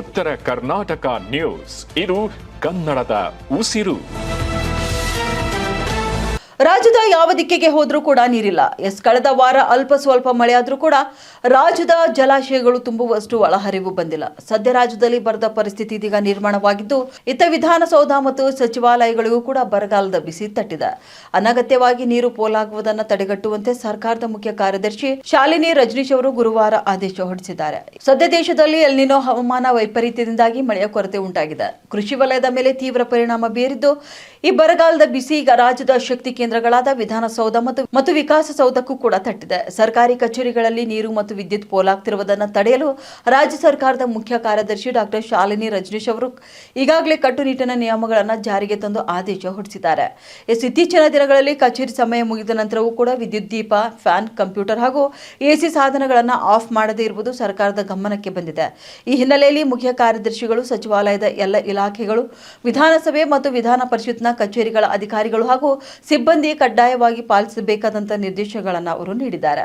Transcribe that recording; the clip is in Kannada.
ಉತ್ತರ ಕರ್ನಾಟಕ ನ್ಯೂಸ್. ಇದು ಕನ್ನಡದ ಉಸಿರು. ರಾಜ್ಯದ ಯಾವ ದಿಕ್ಕಿಗೆ ಹೋದ್ರೂ ಕೂಡ ನೀರಿಲ್ಲ. ಕಳೆದ ವಾರ ಅಲ್ಪ ಸ್ವಲ್ಪ ಮಳೆಯಾದ್ರೂ ಕೂಡ ರಾಜ್ಯದ ಜಲಾಶಯಗಳು ತುಂಬುವಷ್ಟು ಒಳಹರಿವು ಬಂದಿಲ್ಲ. ಸದ್ಯ ರಾಜ್ಯದಲ್ಲಿ ಬರದ ಪರಿಸ್ಥಿತಿ ಇದೀಗ ನಿರ್ಮಾಣವಾಗಿದ್ದು, ಇತ್ತ ವಿಧಾನಸೌಧ ಮತ್ತು ಸಚಿವಾಲಯಗಳಿಗೂ ಕೂಡ ಬರಗಾಲದ ಬಿಸಿ ತಟ್ಟಿದೆ. ಅನಗತ್ಯವಾಗಿ ನೀರು ಪೋಲಾಗುವುದನ್ನು ತಡೆಗಟ್ಟುವಂತೆ ಸರ್ಕಾರದ ಮುಖ್ಯ ಕಾರ್ಯದರ್ಶಿ ಶಾಲಿನಿ ರಜನೀಶ್ ಅವರು ಗುರುವಾರ ಆದೇಶ ಹೊರಡಿಸಿದ್ದಾರೆ. ಸದ್ಯ ದೇಶದಲ್ಲಿ ಎಲ್ ನಿನೋ ಹವಾಮಾನ ವೈಪರೀತ್ಯದಿಂದಾಗಿ ಮಳೆಯ ಕೊರತೆ ಉಂಟಾಗಿದೆ. ಕೃಷಿ ವಲಯದ ಮೇಲೆ ತೀವ್ರ ಪರಿಣಾಮ ಬೀರಿದ್ದು, ಈ ಬರಗಾಲದ ಬಿಸಿ ಈಗ ರಾಜ್ಯದ ಶಕ್ತಿ ಕೇಂದ್ರಗಳಾದ ವಿಧಾನಸೌಧ ಮತ್ತು ವಿಕಾಸಸೌಧಕ್ಕೂ ಕೂಡ ತಟ್ಟಿದೆ. ಸರ್ಕಾರಿ ಕಚೇರಿಗಳಲ್ಲಿ ನೀರು ಮತ್ತು ವಿದ್ಯುತ್ ಪೋಲಾಗ್ತಿರುವುದನ್ನು ತಡೆಯಲು ರಾಜ್ಯ ಸರ್ಕಾರದ ಮುಖ್ಯ ಕಾರ್ಯದರ್ಶಿ ಡಾಕ್ಟರ್ ಶಾಲಿನಿ ರಜನೀಶ್ ಅವರು ಈಗಾಗಲೇ ಕಟ್ಟುನಿಟ್ಟಿನ ನಿಯಮಗಳನ್ನು ಜಾರಿಗೆ ತಂದು ಆದೇಶ ಹೊರಡಿಸಿದ್ದಾರೆ. ಇತ್ತೀಚಿನ ದಿನಗಳಲ್ಲಿ ಕಚೇರಿ ಸಮಯ ಮುಗಿದ ನಂತರವೂ ಕೂಡ ವಿದ್ಯುತ್ ದೀಪ, ಫ್ಯಾನ್, ಕಂಪ್ಯೂಟರ್ ಹಾಗೂ ಎಸಿ ಸಾಧನಗಳನ್ನು ಆಫ್ ಮಾಡದೇ ಇರುವುದು ಸರ್ಕಾರದ ಗಮನಕ್ಕೆ ಬಂದಿದೆ. ಈ ಹಿನ್ನೆಲೆಯಲ್ಲಿ ಮುಖ್ಯ ಕಾರ್ಯದರ್ಶಿಗಳು, ಸಚಿವಾಲಯದ ಎಲ್ಲ ಇಲಾಖೆಗಳು, ವಿಧಾನಸಭೆ ಮತ್ತು ವಿಧಾನ ಪರಿಷತ್ನ ಕಚೇರಿಗಳ ಅಧಿಕಾರಿಗಳು ಹಾಗೂ ಸಿಬ್ಬಂದಿ ಕಡ್ಡಾಯವಾಗಿ ಪಾಲಿಸಬೇಕಾದಂತಹ ನಿರ್ದೇಶನಗಳನ್ನು ಅವರು ನೀಡಿದ್ದಾರೆ.